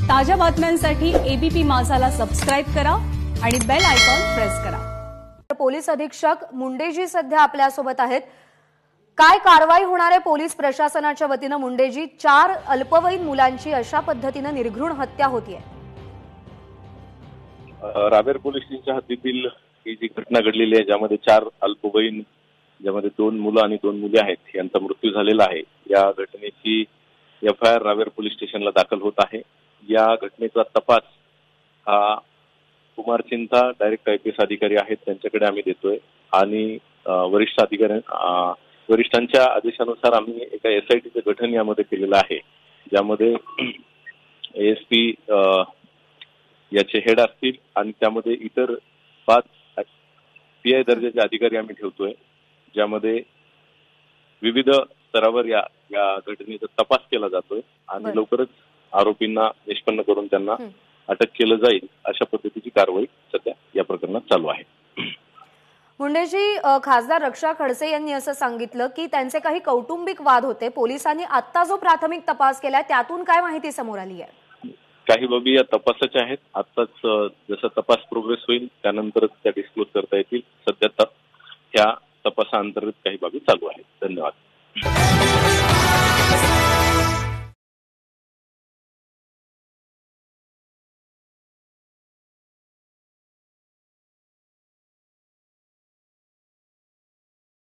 ताज्या बातम्यांसाठी ABP माझाला subscribe करा आणि बेल आयकॉन प्रेस करा। पोलीस अधीक्षक मुंडेजी सध्या आपल्यासोबत आहेत। काय कारवाई होणार आहे पोलीस प्रशासनाच्या वतीने? मुंडेजी, 4 अल्पवयीन मुलांची अशा पद्धतीने निर्घृण हत्या होतीये। रावेर पोलीस स्टेशनच्या हद्दीतील ही जी घटना घडलेली आहे, ज्यामध्ये 4 अल्पवयीन, ज्यामध्ये 2 मुलं आणि 2 मुली आहेत, यांचा मृत्यू झालेला आहे। या घटनेची एफआयआर रावेर पोलीस स्टेशनला दाखल होत आहे। या घटनेचा तपास हा कुमार चिंता डायरेक्ट आयपीएस अधिकारी आहेत त्यांच्याकडे आम्ही देतोय आणि वरिष्ठांच्या आदेशानुसार आम्ही एका एसआयटीचं गठन यामध्ये केलेलं आहे, ज्यामध्ये एएसपी याचे हेड असतील आणि त्यामध्ये इतर 5 पीआय दर्जाचे अधिकारी आम्ही ठेवतोय, ज्यामध्ये विविध स्तरावर या घटनेचा तपास केला जातोय आणि लवकरच आरोपींना निष्पन्न करून त्यांना अटक केलं जाईल अशा पद्धतीची कारवाई सध्या या प्रकरणात चालू आहे। मुंडेजी, खासदार रक्षा खडसे यांनी असं सांगितलं की त्यांचे काही कौटुंबिक वाद होते। पोलिसांनी आता जो प्राथमिक तपास केलाय त्यातून काय माहिती समोर आली आहे? काही बाबी या तपासाच्या आहेत। आताच जसा तपास प्रोग्रेस होईल त्यानंतरच त्या डिस्क्लोज करता येतील। सध्या ह्या तपासाअंतर्गत काही बाबी चालू आहेत। धन्यवाद।